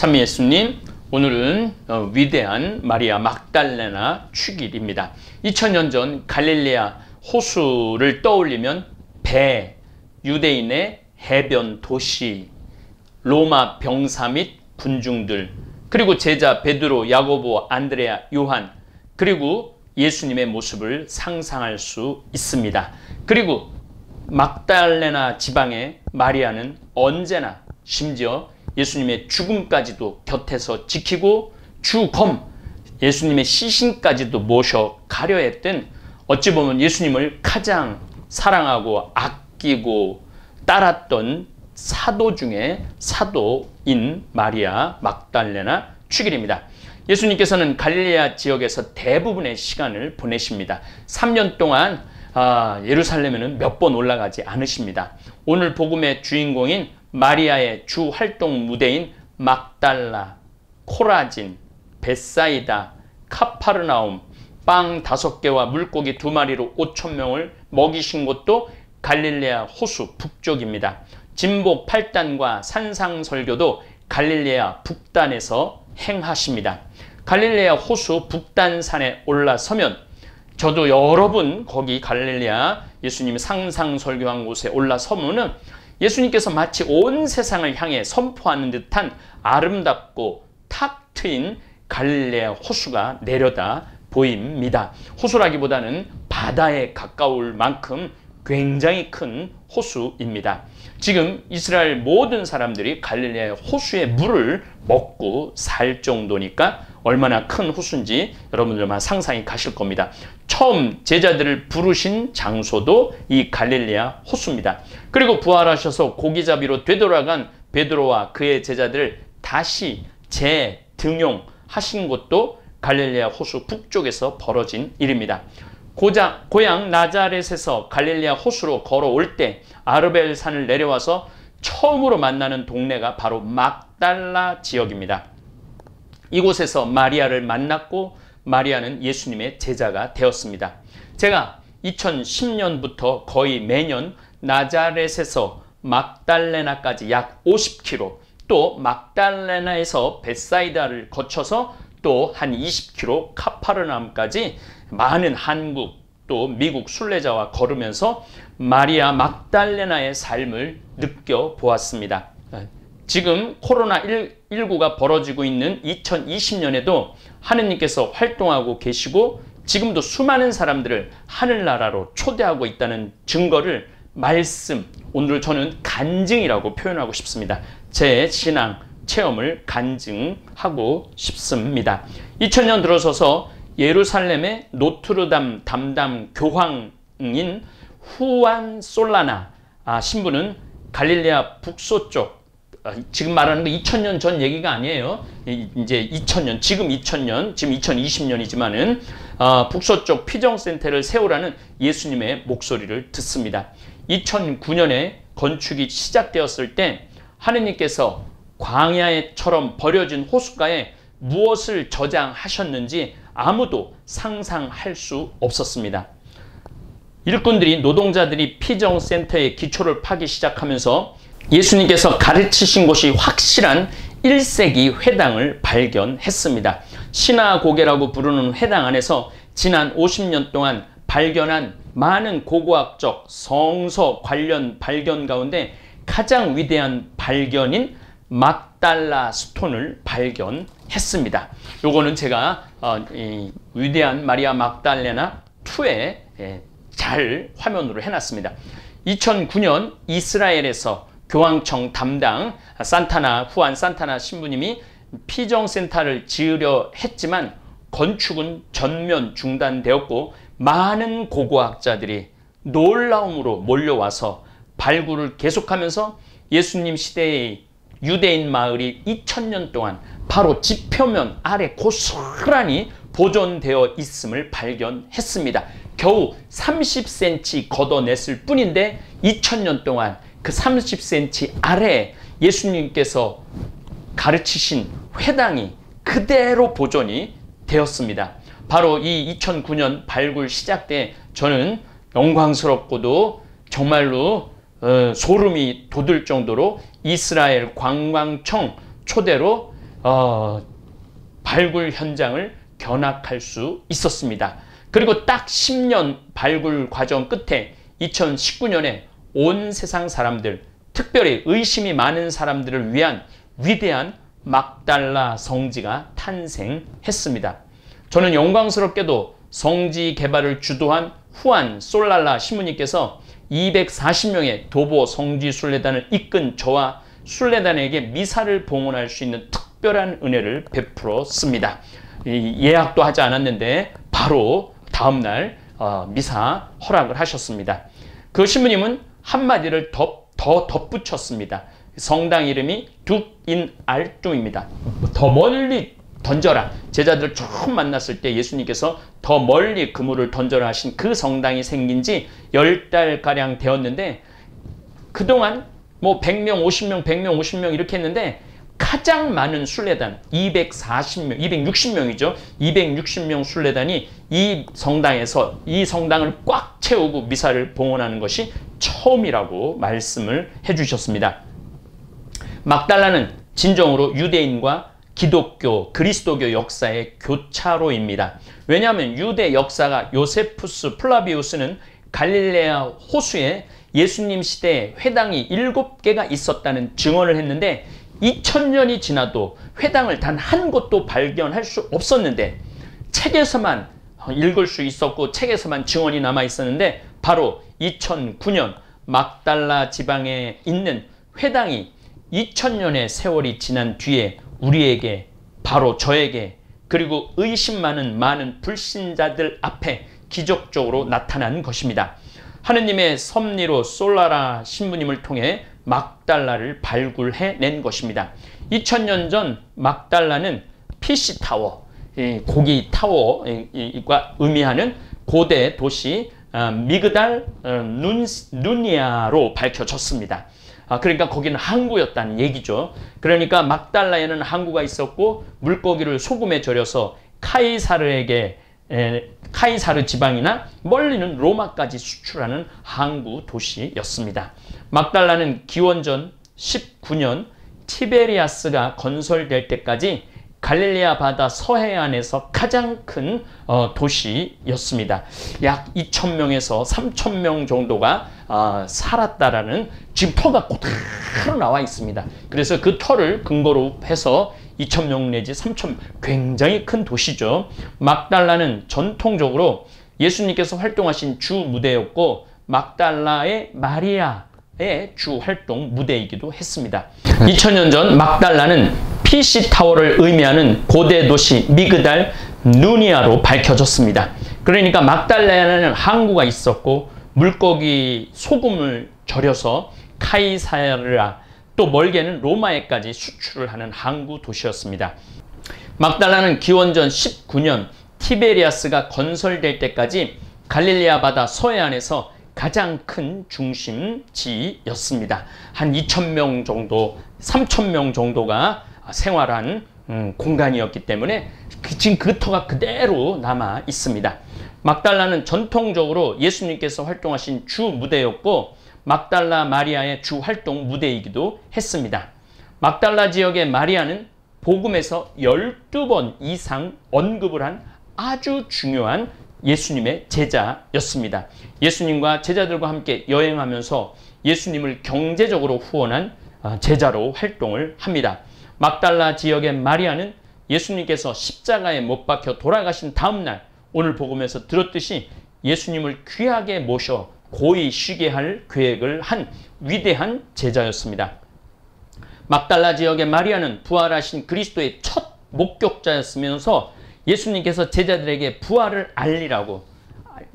참 예수님, 오늘은 위대한 마리아 막달레나 축일입니다. 2000년 전 갈릴레아 호수를 떠올리면 배, 유대인의 해변 도시, 로마 병사 및 군중들, 그리고 제자 베드로, 야고보, 안드레아, 요한, 그리고 예수님의 모습을 상상할 수 있습니다. 그리고 막달레나 지방의 마리아는 언제나 심지어 예수님의 죽음까지도 곁에서 지키고 주검 예수님의 시신까지도 모셔 가려 했던, 어찌 보면 예수님을 가장 사랑하고 아끼고 따랐던 사도 중에 사도인 마리아 막달레나 축일입니다. 예수님께서는 갈릴레아 지역에서 대부분의 시간을 보내십니다. 3년 동안 예루살렘에는 몇 번 올라가지 않으십니다. 오늘 복음의 주인공인 마리아의 주 활동 무대인 막달라, 코라진, 벳사이다, 카파르나움, 빵 5개와 물고기 2마리로 5,000명을 먹이신 곳도 갈릴레아 호수 북쪽입니다. 진복 8단과 산상설교도 갈릴레아 북단에서 행하십니다. 갈릴레아 호수 북단산에 올라서면, 저도 여러 번 거기 갈릴레아 예수님이 상상설교한 곳에 올라서면은 예수님께서 마치 온 세상을 향해 선포하는 듯한 아름답고 탁 트인 갈릴레아 호수가 내려다 보입니다. 호수라기보다는 바다에 가까울 만큼 굉장히 큰 호수입니다. 지금 이스라엘 모든 사람들이 갈릴레아 호수의 물을 먹고 살 정도니까 얼마나 큰 호수인지 여러분들만 상상이 가실 겁니다. 처음 제자들을 부르신 장소도 이 갈릴레아 호수입니다. 그리고 부활하셔서 고기잡이로 되돌아간 베드로와 그의 제자들을 다시 재등용하신 곳도 갈릴레아 호수 북쪽에서 벌어진 일입니다. 고향 나자렛에서 갈릴레아 호수로 걸어올 때 아르벨 산을 내려와서 처음으로 만나는 동네가 바로 막달라 지역입니다. 이곳에서 마리아를 만났고 마리아는 예수님의 제자가 되었습니다. 제가 2010년부터 거의 매년 나자렛에서 막달레나까지 약 50km, 또 막달레나에서 벳사이다를 거쳐서 또 한 20km 카파르나움까지 많은 한국 또 미국 순례자와 걸으면서 마리아 막달레나의 삶을 느껴보았습니다. 지금 코로나19가 벌어지고 있는 2020년에도 하느님께서 활동하고 계시고 지금도 수많은 사람들을 하늘나라로 초대하고 있다는 증거를 오늘 저는 간증이라고 표현하고 싶습니다. 제 신앙 체험을 간증하고 싶습니다. 2000년 들어서서 예루살렘의 노트르담 담당 교황인 후안 솔라나 신부는 갈릴레아 북서쪽, 지금 말하는 거 2000년 전 얘기가 아니에요. 이제 2000년, 지금 2020년이지만은 북서쪽 피정센터를 세우라는 예수님의 목소리를 듣습니다. 2009년에 건축이 시작되었을 때 하느님께서 광야처럼 버려진 호숫가에 무엇을 저장하셨는지 아무도 상상할 수 없었습니다. 일꾼들이, 노동자들이 피정센터의 기초를 파기 시작하면서 예수님께서 가르치신 곳이 확실한 1세기 회당을 발견했습니다. 신화고개라고 부르는 회당 안에서 지난 50년 동안 발견한 많은 고고학적 성서 관련 발견 가운데 가장 위대한 발견인 막달라 스톤을 발견했습니다. 요거는 제가 이 위대한 마리아 막달레나 2에 잘 화면으로 해놨습니다. 2009년 이스라엘에서 교황청 담당 후안 산타나 신부님이 피정센터를 지으려 했지만 건축은 전면 중단되었고 많은 고고학자들이 놀라움으로 몰려와서 발굴을 계속하면서 예수님 시대의 유대인 마을이 2000년 동안 바로 지표면 아래 고스란히 보존되어 있음을 발견했습니다. 겨우 30cm 걷어냈을 뿐인데 2000년 동안 그 30cm 아래에 예수님께서 가르치신 회당이 그대로 보존이 되었습니다. 바로 이 2009년 발굴 시작 때 저는 영광스럽고도 정말로 소름이 돋을 정도로 이스라엘 관광청 초대로 발굴 현장을 견학할 수 있었습니다. 그리고 딱 10년 발굴 과정 끝에 2019년에 온 세상 사람들, 특별히 의심이 많은 사람들을 위한 위대한 막달라 성지가 탄생했습니다. 저는 영광스럽게도 성지 개발을 주도한 후안 솔랄라 신부님께서 240명의 도보 성지 순례단을 이끈 저와 순례단에게 미사를 봉헌할 수 있는 특별한 은혜를 베풀었습니다. 예약도 하지 않았는데 바로 다음날 미사 허락을 하셨습니다. 그 신부님은 한마디를 더 덧붙였습니다. 성당 이름이 둑인 알뚱입니다. 더 멀리 던져라. 제자들 처음 만났을 때 예수님께서 더 멀리 그물을 던져라 하신 그 성당이 생긴 지 10달가량 되었는데, 그동안 뭐 100명, 50명, 100명, 50명 이렇게 했는데 가장 많은 순례단 240명, 260명이죠. 260명 순례단이 이 성당에서 이 성당을 꽉 채우고 미사를 봉헌하는 것이 처음이라고 말씀을 해주셨습니다. 막달라는 진정으로 유대인과 기독교, 그리스도교 역사의 교차로입니다. 왜냐하면 유대 역사가 요세푸스 플라비우스는 갈릴레아 호수에 예수님 시대에 회당이 7개가 있었다는 증언을 했는데 2000년이 지나도 회당을 단 한 곳도 발견할 수 없었는데 책에서만 읽을 수 있었고 책에서만 증언이 남아 있었는데 바로 2009년 막달라 지방에 있는 회당이 2000년의 세월이 지난 뒤에 우리에게, 바로 저에게, 그리고 의심 많은 불신자들 앞에 기적적으로 나타난 것입니다. 하느님의 섭리로 솔라라 신부님을 통해 막달라를 발굴해낸 것입니다. 2000년 전 막달라는 피시타워, 고기 타워가 의미하는 고대 도시 미그달 누니아로 밝혀졌습니다. 그러니까 거기는 항구였다는 얘기죠. 그러니까 막달라에는 항구가 있었고 물고기를 소금에 절여서 카이사르 지방이나 멀리는 로마까지 수출하는 항구 도시였습니다. 막달라는 기원전 19년 티베리아스가 건설될 때까지 갈릴레아 바다 서해안에서 가장 큰 도시였습니다. 약 2000명에서 3000명 정도가 살았다라는 지금 터가 그대로 나와 있습니다. 그래서 그 터를 근거로 해서 2000명 내지 3000명, 굉장히 큰 도시죠. 막달라는 전통적으로 예수님께서 활동하신 주 무대였고 막달라의 마리아의 주 활동 무대이기도 했습니다. 2000년 전 막달라는 피시타워를 의미하는 고대 도시 미그달 누니아로 밝혀졌습니다. 그러니까 막달라에는 항구가 있었고 물고기 소금을 절여서 카이사르라, 또 멀게는 로마에까지 수출을 하는 항구 도시였습니다. 막달라는 기원전 19년 티베리아스가 건설될 때까지 갈릴레아 바다 서해안에서 가장 큰 중심지였습니다. 한 2000명 정도, 3000명 정도가 생활한 공간이었기 때문에 지금 그 터가 그대로 남아 있습니다. 막달라는 전통적으로 예수님께서 활동하신 주 무대였고 막달라 마리아의 주 활동 무대이기도 했습니다. 막달라 지역의 마리아는 복음에서 12번 이상 언급을 한 아주 중요한 예수님의 제자였습니다. 예수님과 제자들과 함께 여행하면서 예수님을 경제적으로 후원한 제자로 활동을 합니다. 막달라 지역의 마리아는 예수님께서 십자가에 못 박혀 돌아가신 다음날 오늘 복음에서 들었듯이 예수님을 귀하게 모셔 고이 쉬게 할 계획을 한 위대한 제자였습니다. 막달라 지역의 마리아는 부활하신 그리스도의 첫 목격자였으면서 예수님께서 제자들에게 부활을 알리라고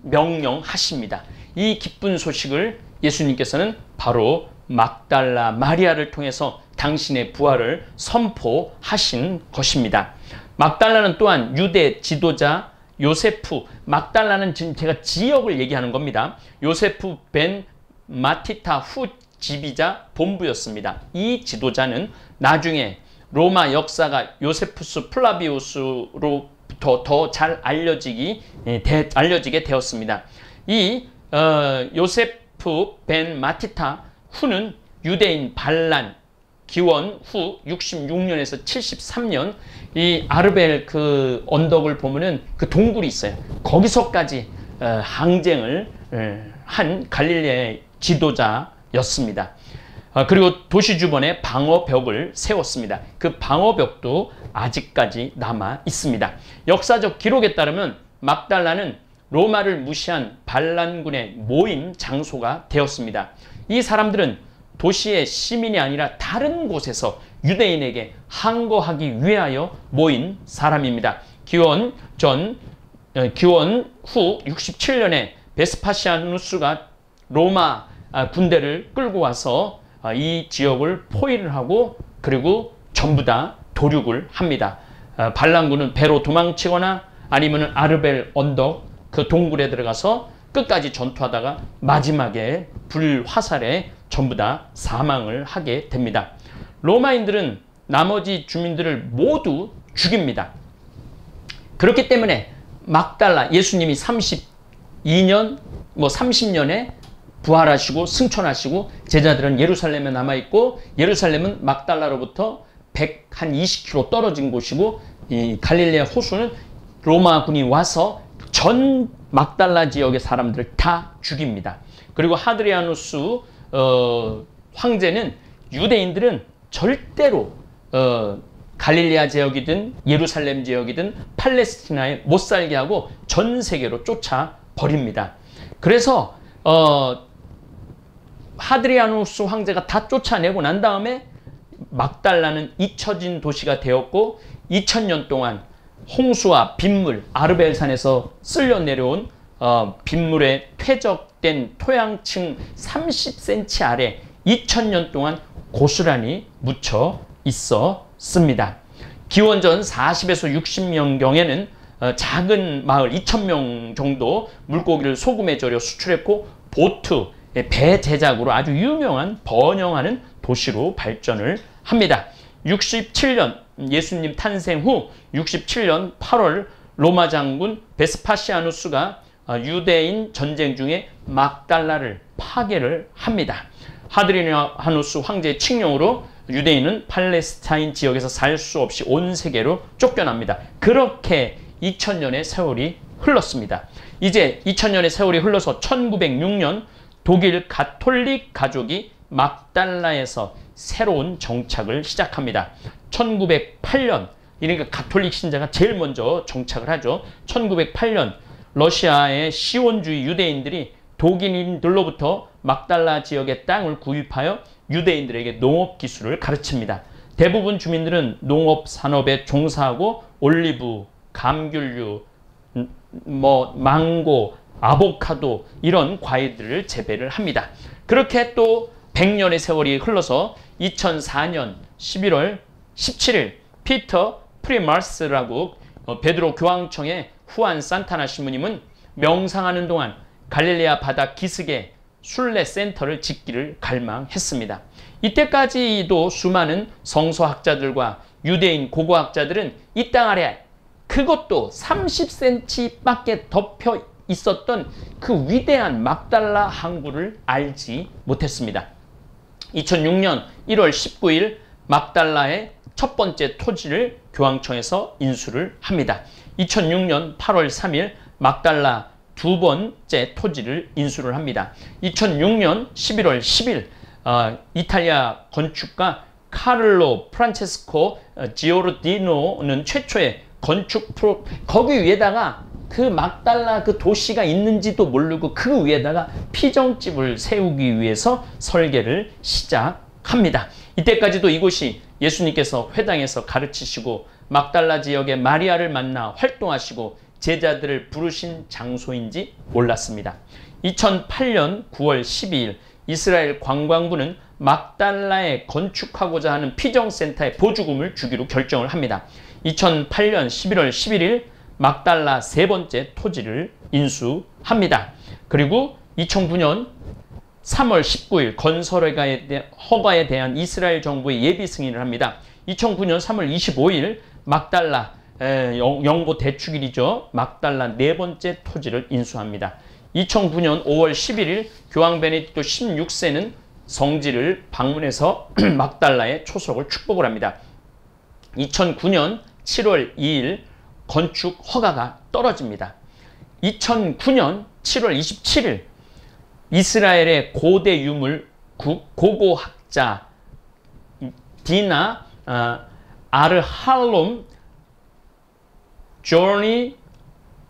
명령하십니다. 이 기쁜 소식을 예수님께서는 바로 막달라 마리아를 통해서 당신의 부활을 선포하신 것입니다. 막달라는 또한 유대 지도자 요세프, 막달라는 지금 제가 지역을 얘기하는 겁니다. 요세프 벤 마티타 후 지비자 본부였습니다. 이 지도자는 나중에 로마 역사가 요세푸스 플라비우스로부터 더 잘 알려지게 되었습니다. 이 요세프 벤 마티타 후는 유대인 반란, 기원 후 66년에서 73년 이 아르벨 그 언덕을 보면은 그 동굴이 있어요. 거기서까지 항쟁을 한 갈릴리아의 지도자였습니다. 그리고 도시 주변에 방어벽을 세웠습니다. 그 방어벽도 아직까지 남아 있습니다. 역사적 기록에 따르면 막달라는 로마를 무시한 반란군의 모임 장소가 되었습니다. 이 사람들은 도시의 시민이 아니라 다른 곳에서 유대인에게 항거하기 위하여 모인 사람입니다. 기원 후 67년에 베스파시아누스가 로마 군대를 끌고 와서 이 지역을 포위를 하고 그리고 전부 다 도륙을 합니다. 반란군은 배로 도망치거나 아니면 아르벨 언덕 그 동굴에 들어가서 끝까지 전투하다가 마지막에 불화살에 전부 다 사망을 하게 됩니다. 로마인들은 나머지 주민들을 모두 죽입니다. 그렇기 때문에 막달라 예수님이 32년 30년에 부활하시고 승천하시고 제자들은 예루살렘에 남아있고 예루살렘은 막달라로부터 120km 떨어진 곳이고 이 갈릴레아 호수는 로마군이 와서 전 막달라 지역의 사람들을 다 죽입니다. 그리고 하드리아누스 황제는 유대인들은 절대로 갈릴레아 지역이든 예루살렘 지역이든 팔레스티나에 못 살게 하고 전 세계로 쫓아버립니다. 그래서 하드리아누스 황제가 다 쫓아내고 난 다음에 막달라는 잊혀진 도시가 되었고 2000년 동안 홍수와 빗물, 아르벨산에서 쓸려 내려온 빗물에 퇴적된 토양층 30cm 아래 2000년 동안 고스란히 묻혀 있었습니다. 기원전 40에서 60년경에는 작은 마을 2000명 정도 물고기를 소금에 절여 수출했고 보트, 배 제작으로 아주 유명한 번영하는 도시로 발전을 합니다. 67년 예수님 탄생 후 67년 8월 로마 장군 베스파시아누스가 유대인 전쟁 중에 막달라를 파괴를 합니다. 하드리아누스 황제의 칙령으로 유대인은 팔레스타인 지역에서 살 수 없이 온 세계로 쫓겨납니다. 그렇게 2000년의 세월이 흘렀습니다. 이제 2000년의 세월이 흘러서 1906년 독일 가톨릭 가족이 막달라에서 새로운 정착을 시작합니다. 1908년, 그러니까 가톨릭 신자가 제일 먼저 정착을 하죠. 1908년 러시아의 시온주의 유대인들이 독일인들로부터 막달라 지역의 땅을 구입하여 유대인들에게 농업 기술을 가르칩니다. 대부분 주민들은 농업 산업에 종사하고 올리브, 감귤류, 망고, 아보카도 이런 과일들을 재배를 합니다. 그렇게 또 100년의 세월이 흘러서 2004년 11월 17일 피터 프리마스라고 베드로 교황청의 후안 산타나 신부님은 명상하는 동안 갈릴레아 바다 기슭에 순례 센터를 짓기를 갈망했습니다. 이때까지도 수많은 성서학자들과 유대인 고고학자들은 이 땅 아래 그것도 30cm밖에 덮여 있었던 그 위대한 막달라 항구를 알지 못했습니다. 2006년 1월 19일 막달라의 첫 번째 토지를 교황청에서 인수를 합니다. 2006년 8월 3일 막달라 두 번째 토지를 인수를 합니다. 2006년 11월 10일 이탈리아 건축가 카를로 프란체스코 지오르디노는 최초의 건축 거기 위에다가 그 막달라 그 도시가 있는지도 모르고 그 위에다가 피정집을 세우기 위해서 설계를 시작합니다. 이때까지도 이곳이 예수님께서 회당에서 가르치시고 막달라 지역의 마리아를 만나 활동하시고 제자들을 부르신 장소인지 몰랐습니다. 2008년 9월 12일 이스라엘 관광부는 막달라에 건축하고자 하는 피정센터에 보조금을 주기로 결정을 합니다. 2008년 11월 11일 막달라 세 번째 토지를 인수합니다. 그리고 2009년 3월 19일 건설 허가에 대한 이스라엘 정부의 예비 승인을 합니다. 2009년 3월 25일 막달라 영고 대축일이죠. 막달라 네 번째 토지를 인수합니다. 2009년 5월 11일 교황 베네딕토 16세는 성지를 방문해서 막달라의 초석을 축복을 합니다. 2009년 7월 2일 건축 허가가 떨어집니다. 2009년 7월 27일 이스라엘의 고대 유물 고고학자 디나 아르할롬 조니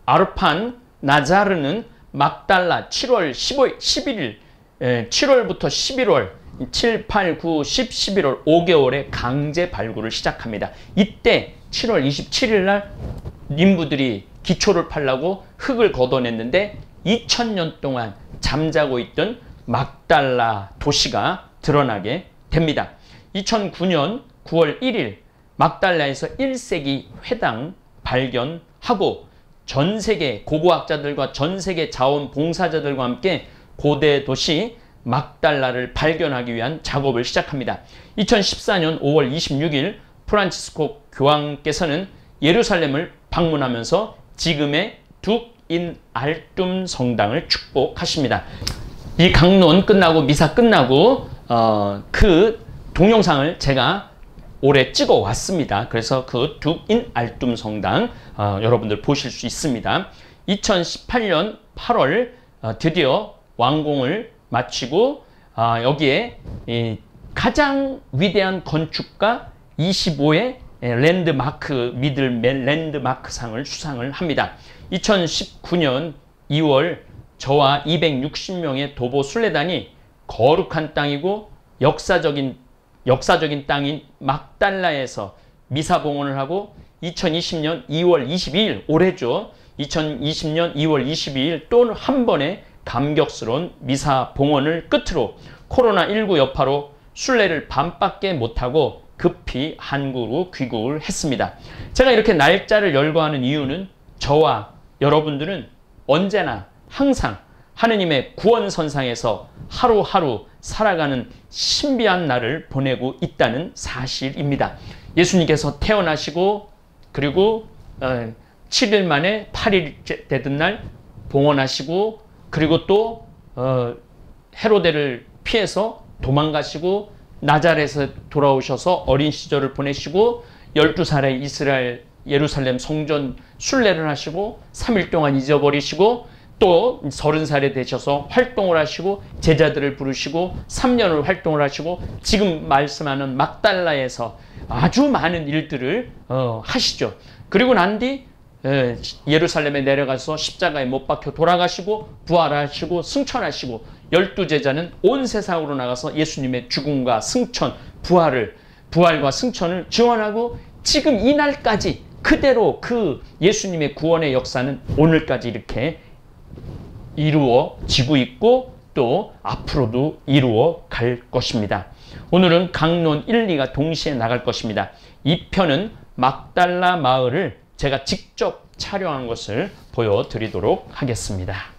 아르판 나자르는 막달라 7월 11일 7월부터 11월 7, 8, 9, 10, 11월 5개월의 강제 발굴을 시작합니다. 이때 7월 27일 날 인부들이 기초를 파려고 흙을 걷어냈는데 2000년 동안 잠자고 있던 막달라 도시가 드러나게 됩니다. 2009년 9월 1일 막달라에서 1세기 회당 발견하고 전 세계 고고학자들과 전 세계 자원봉사자들과 함께 고대 도시 막달라를 발견하기 위한 작업을 시작합니다. 2014년 5월 26일 프란치스코 교황께서는 예루살렘을 방문하면서 지금의 둑인 알툼 성당을 축복하십니다. 이 강론 끝나고 미사 끝나고 그 동영상을 제가 올해 찍어 왔습니다. 그래서 그 둑인 알툼 성당 여러분들 보실 수 있습니다. 2018년 8월 드디어 완공을 마치고 여기에 가장 위대한 건축가 25의 랜드마크 미들 랜드마크상을 수상을 합니다. 2019년 2월 저와 260명의 도보 순례단이 거룩한 땅이고 역사적인 땅인 막달라에서 미사봉헌을 하고 2020년 2월 22일 올해죠. 2020년 2월 22일 또 한 번의 감격스러운 미사봉헌을 끝으로 코로나19 여파로 순례를 반밖에 못하고 급히 한국으로 귀국을 했습니다. 제가 이렇게 날짜를 열거하는 이유는 저와 여러분들은 언제나 항상 하느님의 구원선상에서 하루하루 살아가는 신비한 날을 보내고 있다는 사실입니다. 예수님께서 태어나시고 그리고 7일 만에 8일 되던 날 봉헌하시고 그리고 또 헤로데를 피해서 도망가시고 나자렛에서 돌아오셔서 어린 시절을 보내시고 12살에 이스라엘 예루살렘 성전 순례를 하시고 3일 동안 잊어버리시고 또 30살에 되셔서 활동을 하시고 제자들을 부르시고 3년을 활동을 하시고 지금 말씀하는 막달라에서 아주 많은 일들을 하시죠. 그리고 난 뒤 예루살렘에 내려가서 십자가에 못 박혀 돌아가시고 부활하시고 승천하시고 12제자는 온 세상으로 나가서 예수님의 죽음과 승천, 부활과 승천을 증언하고 지금 이 날까지 그대로 그 예수님의 구원의 역사는 오늘까지 이렇게 이루어지고 있고 또 앞으로도 이루어 갈 것입니다. 오늘은 강론 1, 2가 동시에 나갈 것입니다. 2편은 막달라 마을을 제가 직접 촬영한 것을 보여드리도록 하겠습니다.